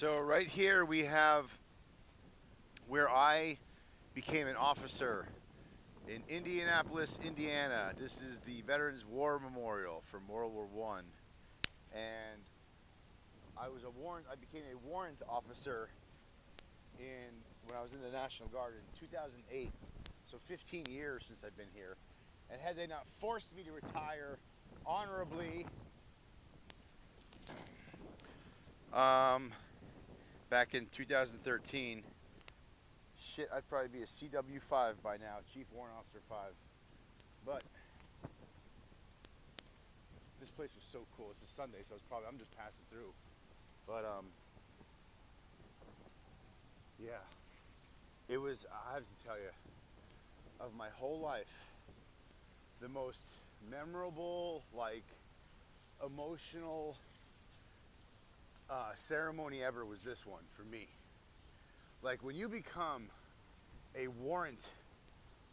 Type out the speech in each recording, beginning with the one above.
So right here we have where I became an officer in Indianapolis, Indiana. This is the Veterans War Memorial from World War One, and I became a warrant officer when I was in the National Guard in 2008. So 15 years since I've been here, and had they not forced me to retire honorably, back in 2013, shit, I'd probably be a CW5 by now, Chief Warrant Officer 5. But this place was so cool. It's a Sunday, so I'm just passing through. But yeah, it was, I have to tell you, of my whole life, the most memorable, emotional ceremony ever was this one for me. Like, when you become a warrant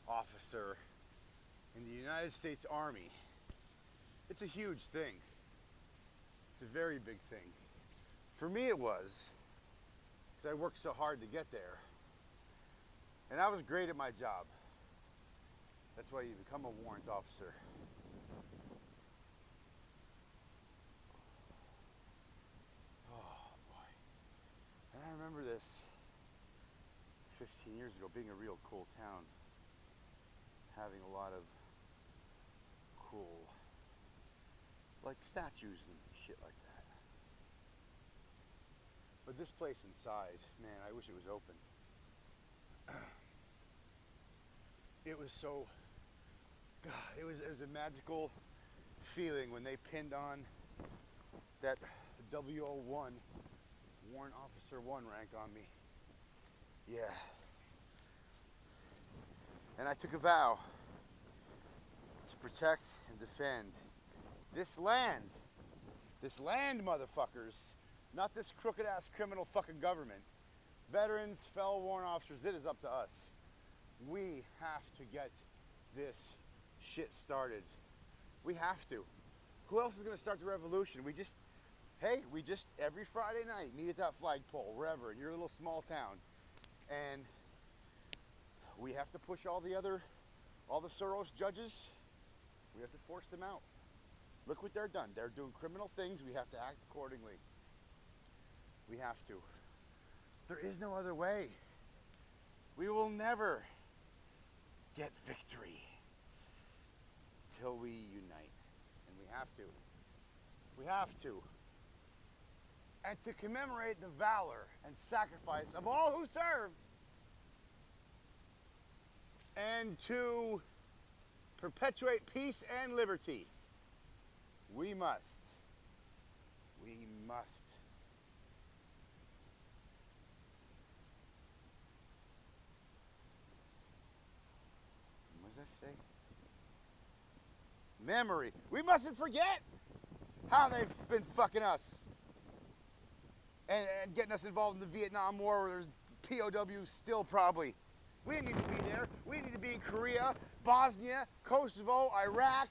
officer in the United States Army, it's a huge thing. It's a very big thing. For me it was, because I worked so hard to get there. And I was great at my job. That's why you become a warrant officer. Oh boy. And I remember this 15 years ago being a real cool town. Having a lot of cool, statues and shit like that. But this place inside, man, I wish it was open. It was so, God, it was a magical feeling when they pinned on that W01, Warrant Officer 1 rank on me. Yeah. And I took a vow to protect and defend this land, motherfuckers, not this crooked ass criminal fucking government. Veterans, fellow warrant officers, it is up to us. We have to get this shit started. We have to. Who else is going to start the revolution? We just every Friday night meet at that flagpole, wherever, in your little small town. And we have to push all the Soros judges. We have to force them out. Look what they're done. They're doing criminal things. We have to act accordingly. We have to. There is no other way. We will never get victory till we unite. And we have to. We have to. And to commemorate the valor and sacrifice of all who served, and to perpetuate peace and liberty, we must. What does that say? Memory. We mustn't forget how they've been fucking us and getting us involved in the Vietnam War, where there's POWs still probably. We didn't need to be there. We didn't need to be in Korea, Bosnia, Kosovo, Iraq,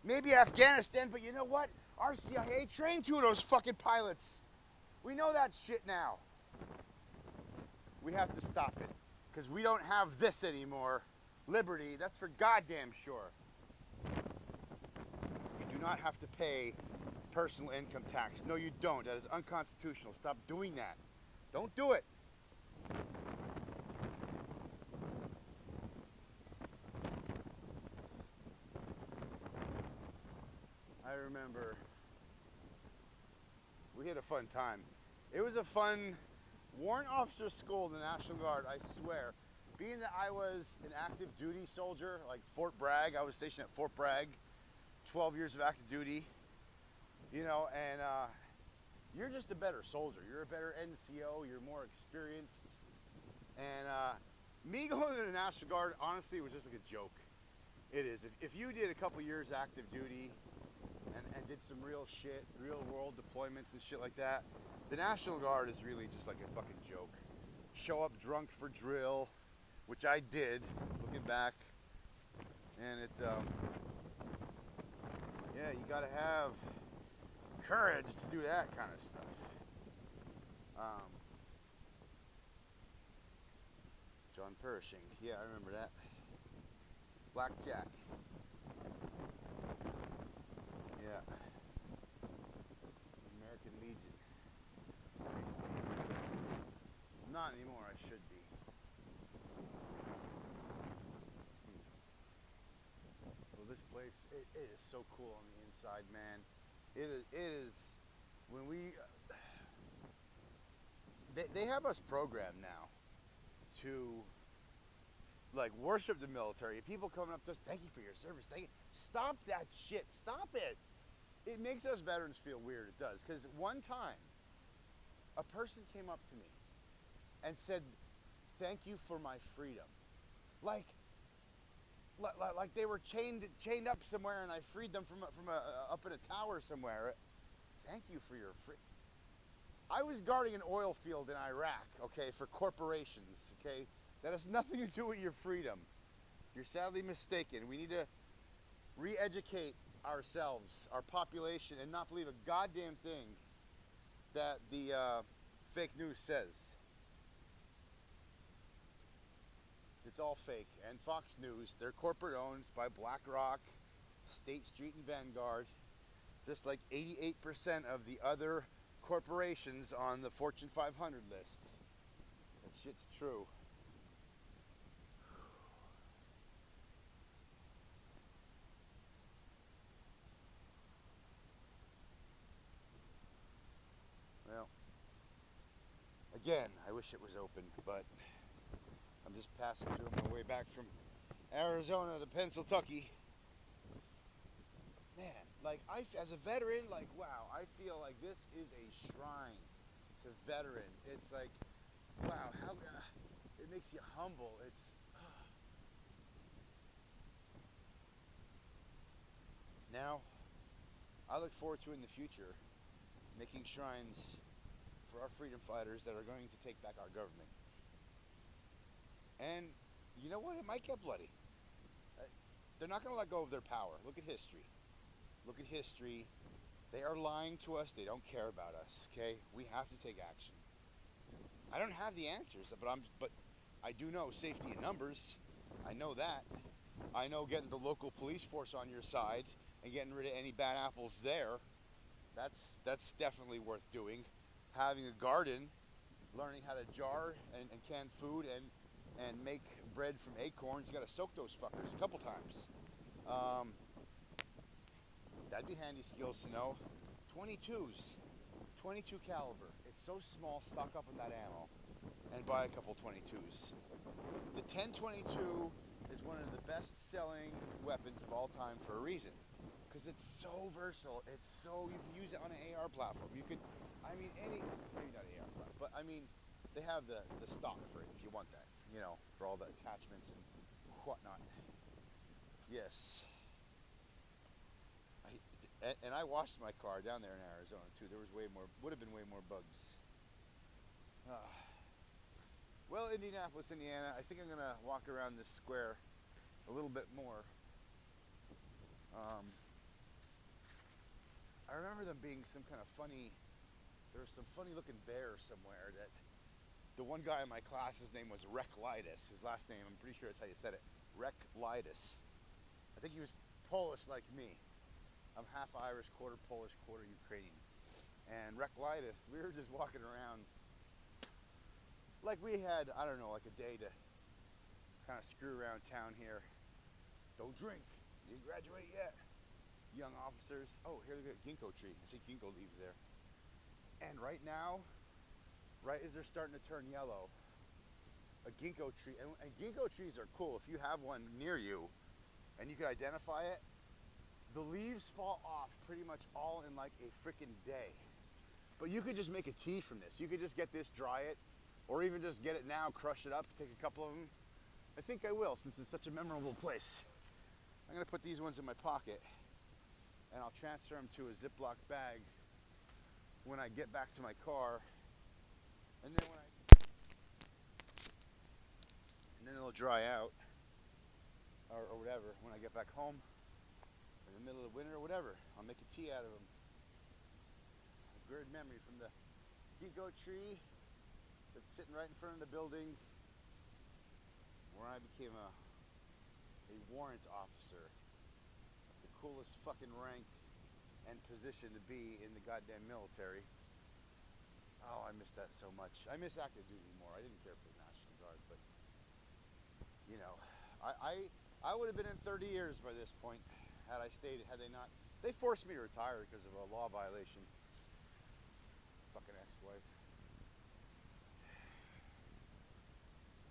maybe Afghanistan. But you know what? Our CIA trained two of those fucking pilots. We know that shit now. We have to stop it, because we don't have this anymore. Liberty, that's for goddamn sure. You do not have to pay personal income tax. No, you don't. That is unconstitutional. Stop doing that. Don't do it. I remember we had a fun time. It was a fun warrant officer school in the National Guard, I swear. Being that I was an active duty soldier, like Fort Bragg, I was stationed at Fort Bragg, 12 years of active duty, and you're just a better soldier. You're a better NCO, you're more experienced. And me going to the National Guard, honestly, was just like a joke. It is. If you did a couple years active duty and did some real shit, real world deployments and shit like that, the National Guard is really just like a fucking joke. Show up drunk for drill, which I did, looking back. And you gotta have courage to do that kind of stuff. Um, John Pershing. Yeah, I remember that. Blackjack. Yeah. American Legion. Not anymore, I should be. Well, this place, it is so cool on the inside, man. It is when we, they have us programmed now to, like, worship the military. People coming up to us, thank you for your service, thank you. Stop that shit, stop it. It makes us veterans feel weird, it does. Because one time, a person came up to me and said, thank you for my freedom. Like they were chained up somewhere and I freed them from up in a tower somewhere. Thank you for your freedom. I was guarding an oil field in Iraq, okay, for corporations, okay? That has nothing to do with your freedom. You're sadly mistaken. We need to re-educate ourselves, our population, and not believe a goddamn thing that the fake news says. It's all fake. And Fox News, they're corporate owned by BlackRock, State Street, and Vanguard, just like 88% of the other corporations on the Fortune 500 list. That shit's true. Well, again, I wish it was open, but I'm just passing through on my way back from Arizona to Pennsylvania. Man, like, as a veteran, like, wow, I feel like this is a shrine to veterans. It's like, wow, how it makes you humble. It's now I look forward to in the future making shrines for our freedom fighters that are going to take back our government. And you know what? It might get bloody. They're not going to let go of their power. Look at history. Look at history. They are lying to us. They don't care about us. Okay? We have to take action. I don't have the answers, but I do know safety in numbers. I know that. I know getting the local police force on your side and getting rid of any bad apples there. That's definitely worth doing. Having a garden, learning how to jar and can food and make bread from acorns. You got to soak those fuckers a couple times. That'd be handy skills to know. 22s, 22 caliber. It's so small. Stock up on that ammo and buy a couple 22s. The 1022 is one of the best-selling weapons of all time for a reason, because it's so versatile. It's so, you can use it on an AR platform. You could, I mean, maybe not AR platform, but I mean, they have the stock for it if you want that. You know, for all the attachments and whatnot. Yes. And I washed my car down there in Arizona too. There was would have been way more bugs. Well, Indianapolis, Indiana, I think I'm gonna walk around this square a little bit more. I remember them being some kind of funny, there was some funny looking bear somewhere that the one guy in my class, his name was Reklitis. His last name, I'm pretty sure that's how you said it. Reklitis. I think he was Polish like me. I'm half Irish, quarter Polish, quarter Ukrainian. And Reklitis, we were just walking around like we had, I don't know, like a day to kind of screw around town here. Don't drink. You didn't graduate yet. Young officers. Oh, here's a ginkgo tree. I see ginkgo leaves there. And right now, right as they're starting to turn yellow, a ginkgo tree, and ginkgo trees are cool if you have one near you and you can identify it. The leaves fall off pretty much all in like a freaking day. But you could just make a tea from this. You could just get this, dry it, or even just get it now, crush it up, take a couple of them. I think I will, since it's such a memorable place. I'm gonna put these ones in my pocket and I'll transfer them to a Ziploc bag when I get back to my car. And then it'll dry out, or whatever, when I get back home, in the middle of winter or whatever. I'll make a tea out of them. A good memory from the ginkgo tree that's sitting right in front of the building where I became a warrant officer. The coolest fucking rank and position to be in the goddamn military. Oh, I miss that so much. I miss active duty more. I didn't care for the National Guard, but you know, I would have been in 30 years by this point had I stayed. Had they not, they forced me to retire because of a law violation. Fucking ex-wife.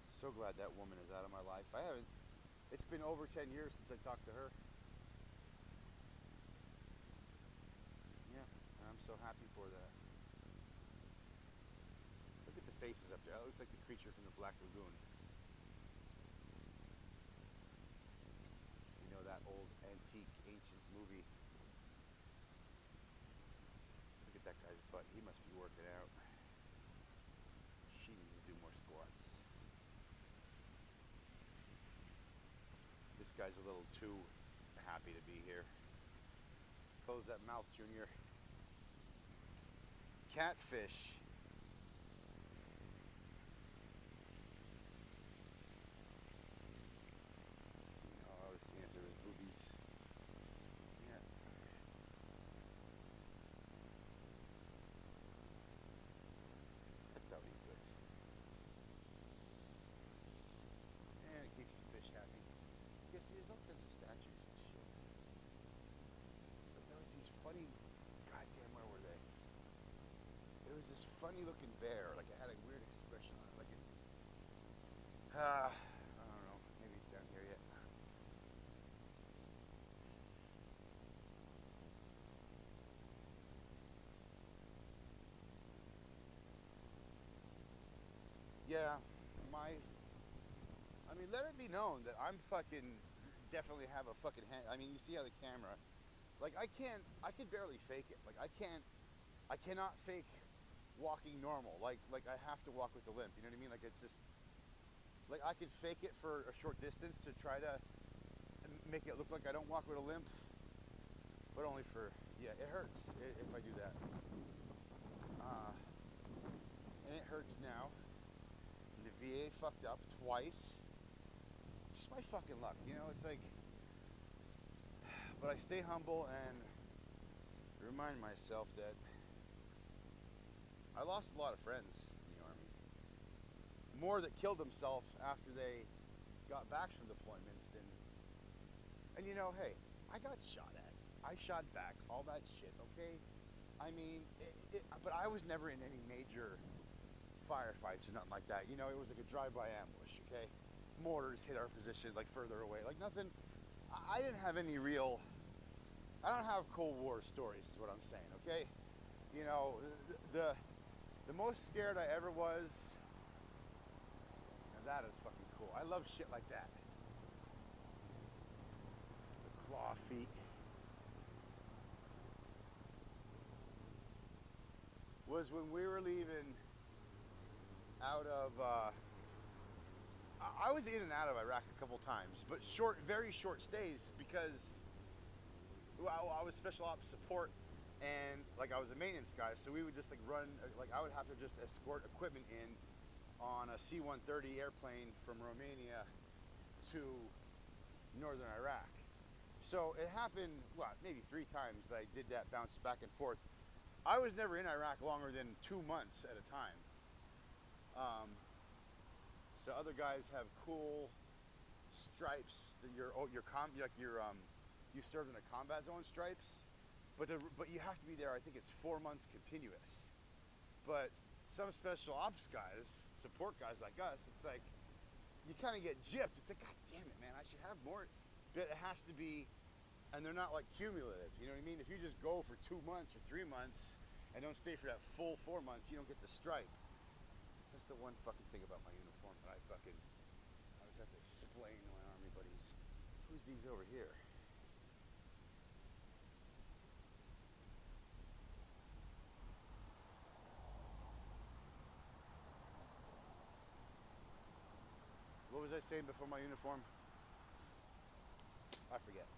So glad that woman is out of my life. I haven't. It's been over 10 years since I talked to her. Yeah, and I'm so happy for that. Look at the faces up there. That looks like the creature from the Black Lagoon. You know that old antique ancient movie. Look at that guy's butt. He must be working out. She needs to do more squats. This guy's a little too happy to be here. Close that mouth, Junior. Catfish. Oh, I was seeing if there was boobies. Yeah. That's always good. And it keeps the fish happy. Yeah, see, there's all kinds of statues and shit. But there was these funny, goddamn, where were they? It was this funny looking bear, like it had a weird expression on it, like it, I don't know, maybe it's down here yet. Yeah, I mean, let it be known that I'm fucking, definitely have a fucking hand, I mean, you see how the camera, like I can barely fake it, like I cannot fake walking normal, like I have to walk with a limp, you know what I mean, like it's just, like I could fake it for a short distance to try to make it look like I don't walk with a limp, but only for, yeah, it hurts if I do that, and it hurts now. The VA fucked up twice. Just my fucking luck, you know, it's like, but I stay humble and remind myself that I lost a lot of friends in the Army. More that killed themselves after they got back from deployments and you know, hey, I got shot at. I shot back, all that shit, okay? I mean, but I was never in any major firefights or nothing like that. You know, it was like a drive-by ambush, okay? Mortars hit our position like further away, like nothing. I didn't have any real, I don't have Cold War stories is what I'm saying, okay? You know, the most scared I ever was, now that is fucking cool. I love shit like that. The claw feet. Was when we were leaving out of, I was in and out of Iraq a couple times, but very short stays because I was special ops support and like I was a maintenance guy, so we would just like run, like I would have to just escort equipment in on a C-130 airplane from Romania to northern Iraq. So it happened, what, maybe 3 times that I did that, bounce back and forth. I was never in Iraq longer than 2 months at a time. So other guys have cool stripes. You served in a combat zone stripes, but you have to be there. I think it's 4 months continuous. But some special ops guys, support guys like us, it's like you kind of get gypped. It's like, God damn it, man, I should have more. But it has to be, and they're not like cumulative. You know what I mean? If you just go for 2 months or 3 months and don't stay for that full 4 months, you don't get the stripe. That's the one fucking thing about my uniform that I always have to explain to my Army buddies. Who's these over here? What was I saying before my uniform? I forget.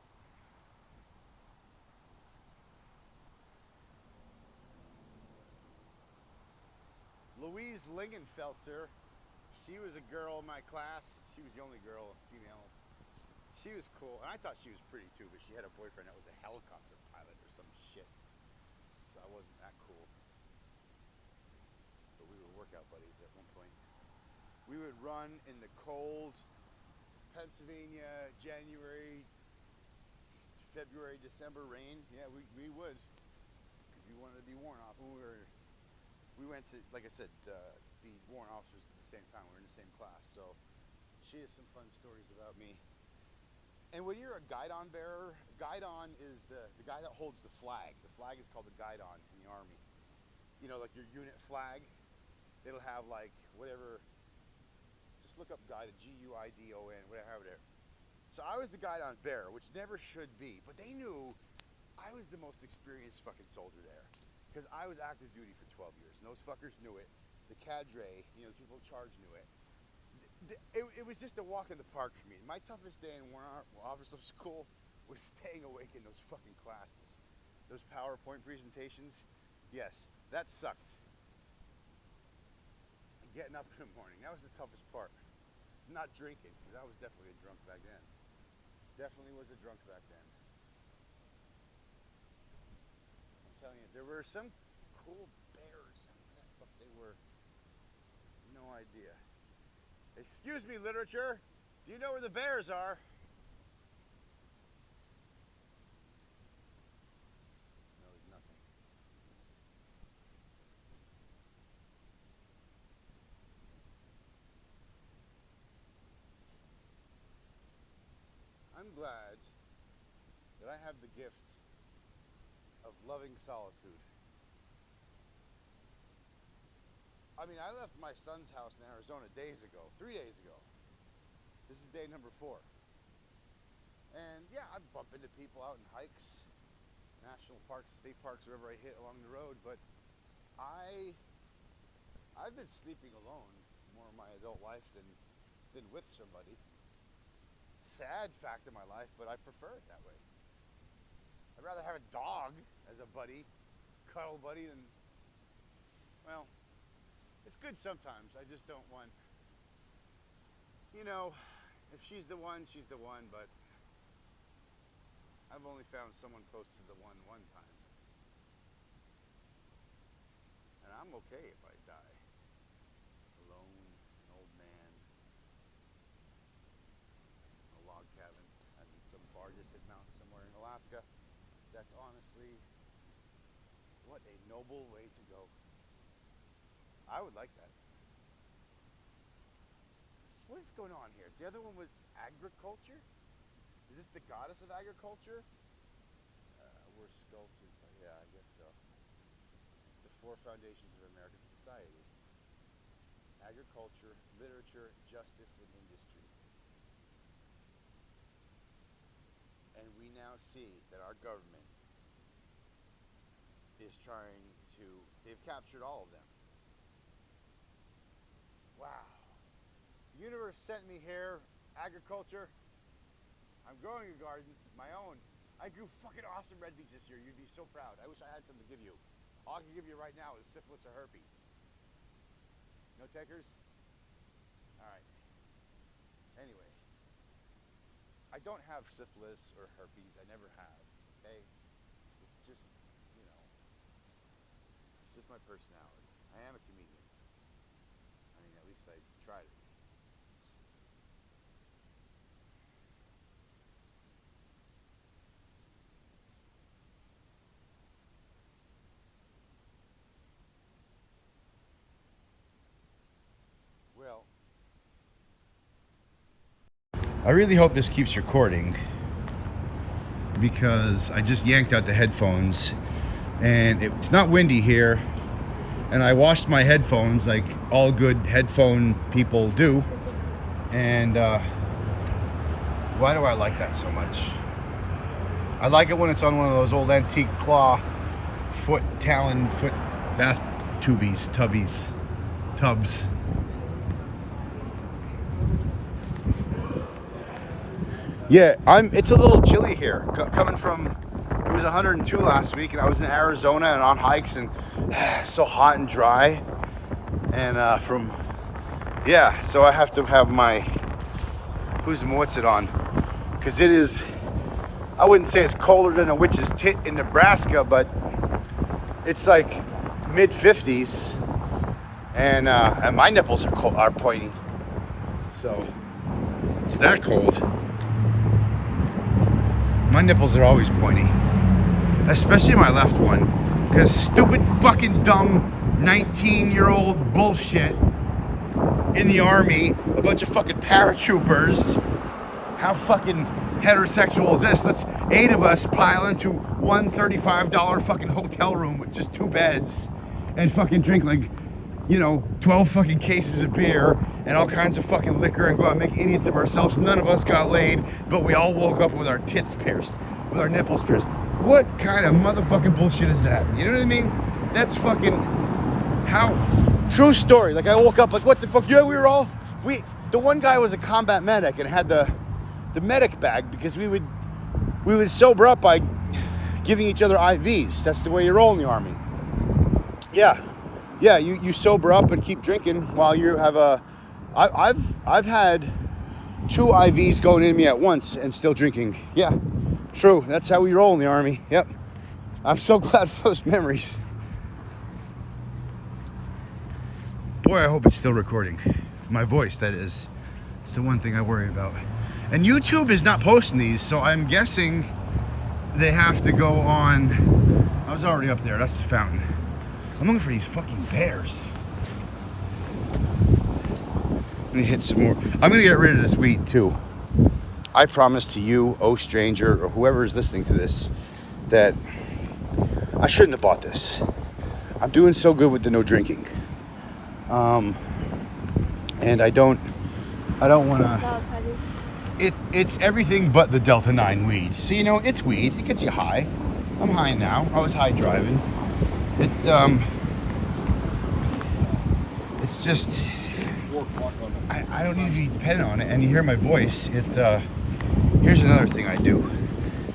Louise Lingenfelter, she was a girl in my class. She was the only girl, female. She was cool, and I thought she was pretty too, but she had a boyfriend that was a helicopter pilot or some shit. So I wasn't that cool. But we were workout buddies at one point. We would run in the cold Pennsylvania, January, February, December rain. Yeah, we would. Because we wanted to be warrant officers. We went to, like I said, be warrant officers at the same time. We were in the same class. So she has some fun stories about me. And when you're a guidon bearer, guidon is the guy that holds the flag. The flag is called the guidon in the Army. You know, like your unit flag. It'll have like whatever. Just look up guidon, G-U-I-D-O-N, whatever there. So I was the guidon bearer, which never should be. But they knew I was the most experienced fucking soldier there. Because I was active duty for 12 years. And those fuckers knew it. The cadre, you know, the people in charge knew it. It was just a walk in the park for me. My toughest day in warrant officer school was staying awake in those fucking classes. Those PowerPoint presentations. Yes, that sucked. Getting up in the morning, that was the toughest part. Not drinking, because I was definitely a drunk back then. Definitely was a drunk back then. I'm telling you, there were some cool bears. I don't know what the fuck they were. No idea. Excuse me, literature. Do you know where the bears are? Knows nothing. I'm glad that I have the gift of loving solitude. I mean, I left my son's house in Arizona 3 days ago. This is day number 4. And yeah, I bump into people out in hikes, national parks, state parks, wherever I hit along the road. But I've been sleeping alone more in my adult life than with somebody. Sad fact of my life, but I prefer it that way. I'd rather have a dog as a buddy, cuddle buddy, than, well, it's good sometimes. I just don't want, you know, if she's the one, she's the one, but I've only found someone close to the one time. And I'm okay if I die. Alone, an old man, in a log cabin in some far distant mountain somewhere in Alaska. That's honestly, what a noble way to go. I would like that. What is going on here? The other one was agriculture? Is this the goddess of agriculture? We're sculpted. Yeah, I guess so. The 4 foundations of American society. Agriculture, literature, justice, and industry. And we now see that our government is trying to, they've captured all of them. Wow. The universe sent me here, agriculture. I'm growing a garden, my own. I grew fucking awesome red beets this year. You'd be so proud. I wish I had something to give you. All I can give you right now is syphilis or herpes. No takers? All right. Anyway. I don't have syphilis or herpes. I never have. Okay? It's just, you know, it's just my personality. I am a comedian. I mean, at least I tried it. Well, I really hope this keeps recording because I just yanked out the headphones and it's not windy here. And I washed my headphones like all good headphone people do. And why do I like that so much? I like it when it's on one of those old antique claw talon foot bath tubs. Yeah, it's a little chilly here. Coming from, it was 102 last week, and I was in Arizona and on hikes, and so hot and dry. And yeah, so I have to have my what's it on? Because it is, I wouldn't say it's colder than a witch's tit in Nebraska, but it's like mid 50s, and my nipples are pointy, so it's that cold. My nipples are always pointy, especially my left one, because stupid fucking dumb 19-year-old bullshit in the army, a bunch of fucking paratroopers. How fucking heterosexual is this? Let's 8 of us pile into one $35 fucking hotel room with just 2 beds and fucking drink like, 12 fucking cases of beer and all kinds of fucking liquor and go out and make idiots of ourselves. None of us got laid, but we all woke up with our tits pierced, with our nipples pierced. What kind of motherfucking bullshit is that? You know what I mean? That's fucking, how, true story. Like I woke up like, what the fuck? Yeah, the one guy was a combat medic and had the medic bag because we would sober up by giving each other IVs. That's the way you roll in the army. Yeah, you sober up and keep drinking while you have I've had 2 IVs going in me at once and still drinking. Yeah, true. That's how we roll in the army. Yep. I'm so glad for those memories. Boy, I hope it's still recording. My voice, that is. It's the one thing I worry about. And YouTube is not posting these, so I'm guessing they have to go on. I was already up there. That's the fountain. I'm looking for these fucking bears. Let me hit some more. I'm gonna get rid of this weed too. I promise to you, oh stranger, or whoever is listening to this, that I shouldn't have bought this. I'm doing so good with the no drinking. And I don't want to. It's everything but the Delta 9 weed. So it's weed. It gets you high. I'm high now. I was high driving. It's just I don't need to be dependent on it. And you hear my voice. Here's another thing I do.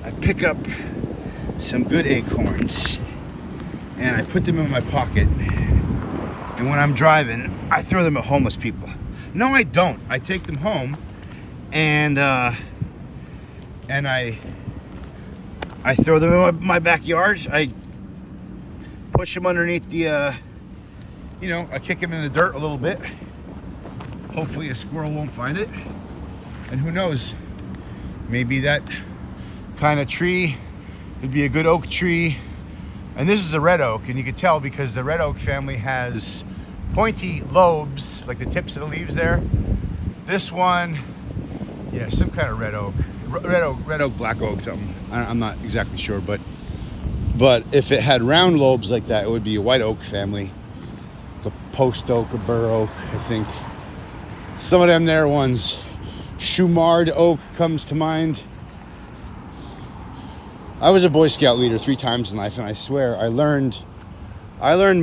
I pick up some good acorns and I put them in my pocket. And when I'm driving, I throw them at homeless people. No, I don't. I take them home, and I throw them in my backyard. I push them underneath the, I kick them in the dirt a little bit. Hopefully a squirrel won't find it. And who knows, maybe that kind of tree would be a good oak tree. And this is a red oak, and you can tell because the red oak family has pointy lobes, like the tips of the leaves there. This one, yeah, some kind of red oak, black oak, something. I'm not exactly sure, but if it had round lobes like that, it would be a white oak family. It's a post oak, a bur oak, I think. Some of them there ones. Shumard oak comes to mind. I was a Boy Scout leader 3 times in life, and I swear I learned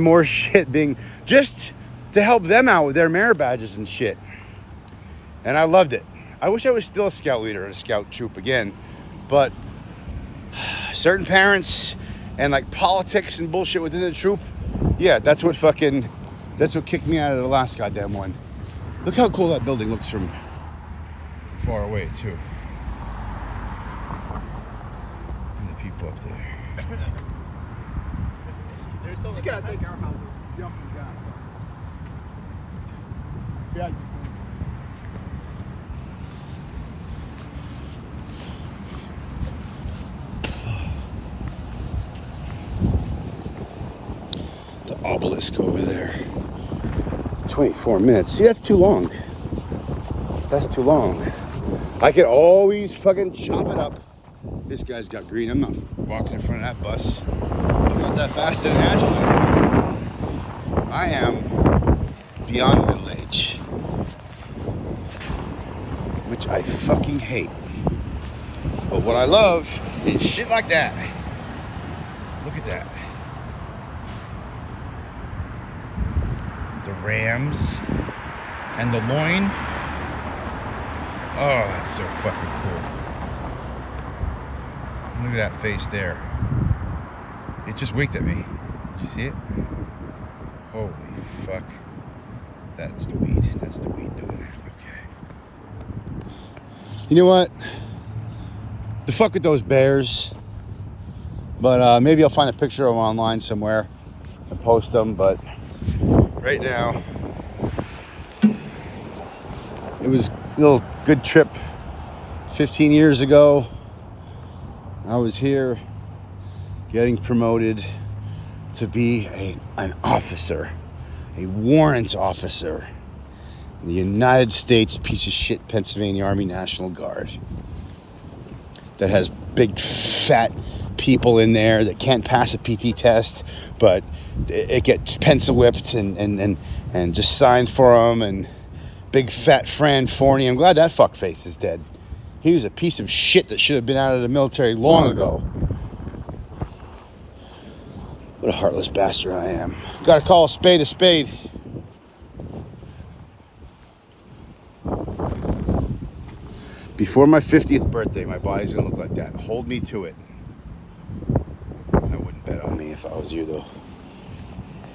more shit being just to help them out with their merit badges and shit. And I loved it. I wish I was still a scout leader at a scout troop again, but certain parents and like politics and bullshit within the troop, yeah, that's what kicked me out of the last goddamn one. Look how cool that building looks from far away too. Up there. You gotta think our house is definitely got something. Yeah. The obelisk over there. 24 minutes. See, that's too long. That's too long. I could always fucking chop it up. This guy's got green. I'm not walking in front of that bus. I'm not that fast and agile. I am beyond middle age, which I fucking hate. But what I love is shit like that. Look at that. The rams and the loin. Oh, that's so fucking cool. Look at that face there. It just winked at me. Did you see it? Holy fuck. That's the weed. That's the weed doing that. Okay. You know what? The fuck with those bears. But maybe I'll find a picture of them online somewhere and post them. But right now, it was a little good trip. 15 years ago, I was here getting promoted to be an officer, a warrant officer in the United States piece of shit Pennsylvania Army National Guard that has big fat people in there that can't pass a PT test, but it gets pencil whipped and just signed for them. And big fat Fran Forney, I'm glad that fuckface is dead. He was a piece of shit that should have been out of the military long ago. What a heartless bastard I am. Gotta call a spade a spade. Before my 50th birthday, my body's gonna look like that. Hold me to it. I wouldn't bet on me if I was you, though.